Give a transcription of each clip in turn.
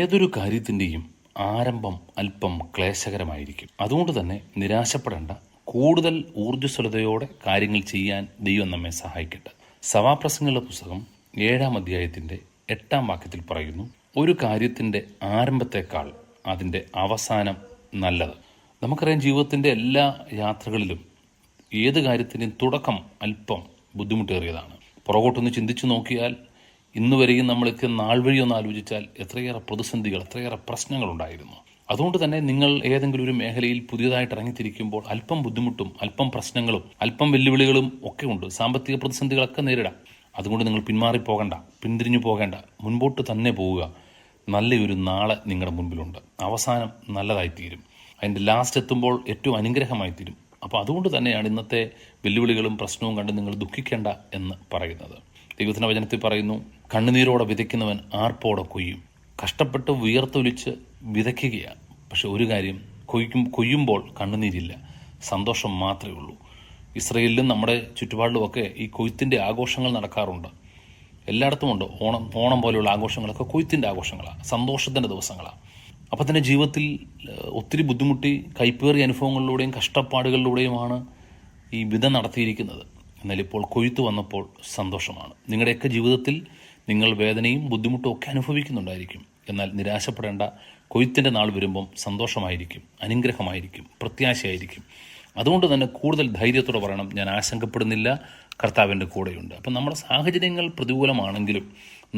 ഏതൊരു കാര്യത്തിൻ്റെയും ആരംഭം അല്പം ക്ലേശകരമായിരിക്കും. അതുകൊണ്ട് തന്നെ നിരാശപ്പെടേണ്ട. കൂടുതൽ ഊർജ്ജസ്വലതയോടെ കാര്യങ്ങൾ ചെയ്യാൻ ദൈവം നമ്മെ സഹായിക്കട്ടെ. സഭാപ്രസംഗങ്ങളുടെ പുസ്തകം 7-ാം അധ്യായത്തിൻ്റെ 8-ാം വാക്യത്തിൽ പറയുന്നു, ഒരു കാര്യത്തിൻ്റെ ആരംഭത്തെക്കാൾ അതിൻ്റെ അവസാനം നല്ലത്. നമുക്കറിയാം, ജീവിതത്തിൻ്റെ എല്ലാ യാത്രകളിലും ഏത് കാര്യത്തിൻ്റെയും തുടക്കം അല്പം ബുദ്ധിമുട്ടേറിയതാണ്. പുറകോട്ടൊന്ന് ചിന്തിച്ചു നോക്കിയാൽ ഇന്നുവരെയും നമ്മളെത്തിയ നാൾ വഴി ഒന്ന് ആലോചിച്ചാൽ എത്രയേറെ പ്രതിസന്ധികൾ, എത്രയേറെ പ്രശ്നങ്ങളുണ്ടായിരുന്നു. അതുകൊണ്ട് തന്നെ നിങ്ങൾ ഏതെങ്കിലും ഒരു മേഖലയിൽ പുതിയതായിട്ട് ഇറങ്ങിത്തിരിക്കുമ്പോൾ അല്പം ബുദ്ധിമുട്ടും അല്പം പ്രശ്നങ്ങളും അല്പം വെല്ലുവിളികളും ഒക്കെ ഉണ്ട്. സാമ്പത്തിക പ്രതിസന്ധികളൊക്കെ നേരിടാം. അതുകൊണ്ട് നിങ്ങൾ പിന്മാറിപ്പോകണ്ട, പിന്തിരിഞ്ഞു പോകേണ്ട, മുൻപോട്ട് തന്നെ പോവുക. നല്ലൊരു നാളെ നിങ്ങളുടെ മുൻപിലുണ്ട്. അവസാനം നല്ലതായിത്തീരും. അതിൻ്റെ ലാസ്റ്റ് എത്തുമ്പോൾ ഏറ്റവും അനുഗ്രഹമായി തീരും. അപ്പോൾ അതുകൊണ്ട് തന്നെയാണ് ഇന്നത്തെ വെല്ലുവിളികളും പ്രശ്നവും കണ്ട് നിങ്ങൾ ദുഃഖിക്കേണ്ട എന്ന് പറയുന്നത്. ദൈവത്തിൻ്റെ വചനത്തിൽ പറയുന്നു, കണ്ണുനീരോടെ വിതയ്ക്കുന്നവൻ ആർപ്പോടെ കൊയ്യും. കഷ്ടപ്പെട്ട് വിയർത്തൊലിച്ച് വിതയ്ക്കുകയാണ്. പക്ഷെ ഒരു കാര്യം, കൊയ്യുമ്പോൾ കണ്ണുനീരില്ല, സന്തോഷം മാത്രമേ ഉള്ളൂ. ഇസ്രയേലിലും നമ്മുടെ ചുറ്റുപാടിലുമൊക്കെ ഈ കൊയ്ത്തിൻ്റെ ആഘോഷങ്ങൾ നടക്കാറുണ്ട്. എല്ലായിടത്തും ഉണ്ട്. ഓണം പോലെയുള്ള ആഘോഷങ്ങളൊക്കെ കൊയ്ത്തിൻ്റെ ആഘോഷങ്ങളാണ്, സന്തോഷത്തിൻ്റെ ദിവസങ്ങളാണ്. അപ്പം തന്നെ ജീവിതത്തിൽ ഒത്തിരി ബുദ്ധിമുട്ടി കൈപ്പേറിയ അനുഭവങ്ങളിലൂടെയും കഷ്ടപ്പാടുകളിലൂടെയുമാണ് ഈ വിത നടത്തിയിരിക്കുന്നത്. എന്നാൽ ഇപ്പോൾ കൊയ്ത്ത് വന്നപ്പോൾ സന്തോഷമാണ്. നിങ്ങളുടെയൊക്കെ ജീവിതത്തിൽ നിങ്ങൾ വേദനയും ബുദ്ധിമുട്ടും ഒക്കെ അനുഭവിക്കുന്നുണ്ടായിരിക്കും. എന്നാൽ നിരാശപ്പെടേണ്ട. കൊയ്ത്തിൻ്റെ നാൾ വരുമ്പം സന്തോഷമായിരിക്കും, അനുഗ്രഹമായിരിക്കും, പ്രത്യാശയായിരിക്കും. അതുകൊണ്ട് തന്നെ കൂടുതൽ ധൈര്യത്തോടെ പറയണം, ഞാൻ ആശങ്കപ്പെടുന്നില്ല, കർത്താവിൻ്റെ കൂടെയുണ്ട്. അപ്പം നമ്മുടെ സാഹചര്യങ്ങൾ പ്രതികൂലമാണെങ്കിലും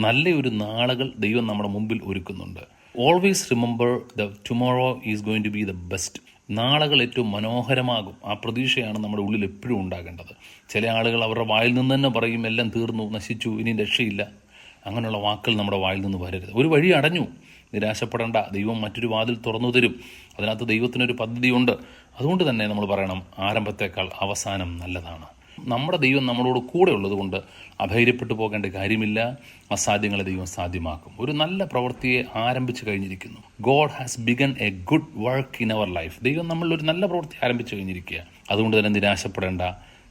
നല്ലൊരു നാളുകൾ ദൈവം നമ്മുടെ മുമ്പിൽ ഒരുക്കുന്നുണ്ട്. Always remember the tomorrow is going to be the best. നാളുകൾ ഏറ്റവും മനോഹരമാകും. ആ പ്രതീക്ഷയാണ് നമ്മുടെ ഉള്ളിൽ എപ്പോഴും ഉണ്ടാകേണ്ടത്. ചില ആളുകൾ അവരുടെ വായിൽ നിന്ന് തന്നെ പറയും, എല്ലാം തീർന്നു, നശിച്ചു, ഇനി രക്ഷയില്ല. അങ്ങനെയുള്ള വാക്കുകൾ നമ്മുടെ വായിൽ നിന്ന് വരരുത്. ഒരു വഴി അടഞ്ഞു, നിരാശപ്പെടേണ്ട. ദൈവം മറ്റൊരു വാതിൽ തുറന്നു തരും. അതിനകത്ത് ദൈവത്തിനൊരു പദ്ധതിയുണ്ട്. അതുകൊണ്ട് തന്നെ നമ്മൾ പറയണം, ആരംഭത്തേക്കാൾ അവസാനം നല്ലതാണ്. നമ്മുടെ ദൈവം നമ്മളോട് കൂടെ ഉള്ളതുകൊണ്ട് അധൈര്യപ്പെട്ടു പോകേണ്ട കാര്യമില്ല. അസാധ്യങ്ങളെ ദൈവം സാധ്യമാക്കും. ഒരു നല്ല പ്രവൃത്തിയെ ആരംഭിച്ചു കഴിഞ്ഞിരിക്കുന്നു. God has begun a good work in our life. ദൈവം നമ്മളൊരു നല്ല പ്രവൃത്തി ആരംഭിച്ചു കഴിഞ്ഞിരിക്കുക. അതുകൊണ്ട് തന്നെ നിരാശപ്പെടേണ്ട.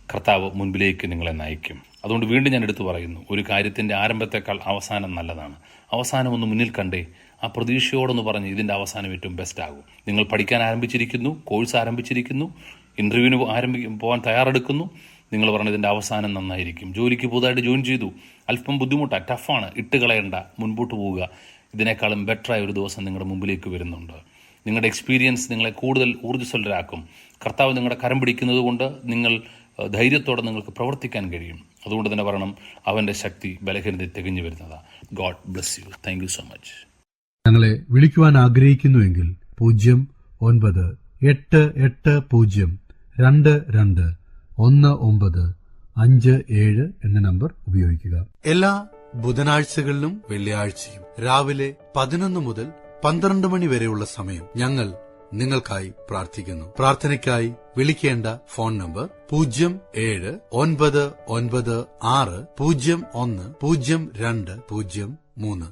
കർത്താവ് മുൻപിലേക്ക് നിങ്ങളെ നയിക്കും. അതുകൊണ്ട് വീണ്ടും ഞാൻ എടുത്തു പറയുന്നു, ഒരു കാര്യത്തിൻ്റെ ആരംഭത്തേക്കാൾ അവസാനം നല്ലതാണ്. അവസാനം ഒന്ന് മുന്നിൽ കണ്ടേ, ആ പ്രതീക്ഷയോടൊന്ന് പറഞ്ഞ് ഇതിൻ്റെ അവസാനം ഏറ്റവും ബെസ്റ്റ് ആകും. നിങ്ങൾ പഠിക്കാൻ ആരംഭിച്ചിരിക്കുന്നു, കോഴ്സ് ആരംഭിച്ചിരിക്കുന്നു, ഇൻ്റർവ്യൂവിന് പോകാൻ തയ്യാറെടുക്കുന്നു. നിങ്ങൾ പറഞ്ഞ ഇതിൻ്റെ അവസാനം നന്നായിരിക്കും. ജോലിക്ക് പുതുതായിട്ട് ജോയിൻ ചെയ്തു, അല്പം ബുദ്ധിമുട്ടാണ്, ടഫാണ്, ഇട്ട് കളയണ്ട, മുൻപോട്ട് പോവുക. ഇതിനേക്കാളും ബെറ്ററായ ഒരു ദിവസം നിങ്ങളുടെ മുമ്പിലേക്ക് വരുന്നുണ്ട്. നിങ്ങളുടെ എക്സ്പീരിയൻസ് നിങ്ങളെ കൂടുതൽ ഊർജ്ജസ്വലരാക്കും. കർത്താവ് നിങ്ങളുടെ കരം പിടിക്കുന്നത് കൊണ്ട് നിങ്ങൾ ധൈര്യത്തോടെ നിങ്ങൾക്ക് പ്രവർത്തിക്കാൻ കഴിയും. അതുകൊണ്ട് തന്നെ പറയണം, അവൻ്റെ ശക്തി ബലഹീനതയെ തികഞ്ഞു വരുന്നതാണ്. God bless you. Thank you so much. ഞങ്ങളെ വിളിക്കുവാൻ ആഗ്രഹിക്കുന്നുവെങ്കിൽ 0988-22-1957 എന്ന നമ്പർ ഉപയോഗിക്കുക. എല്ലാ ബുധനാഴ്ചകളിലും വെള്ളിയാഴ്ചയും രാവിലെ 11 മുതൽ 12 മണി വരെയുള്ള സമയം ഞങ്ങൾ നിങ്ങൾക്കായി പ്രാർത്ഥിക്കുന്നു. പ്രാർത്ഥനയ്ക്കായി വിളിക്കേണ്ട ഫോൺ നമ്പർ 079960010203.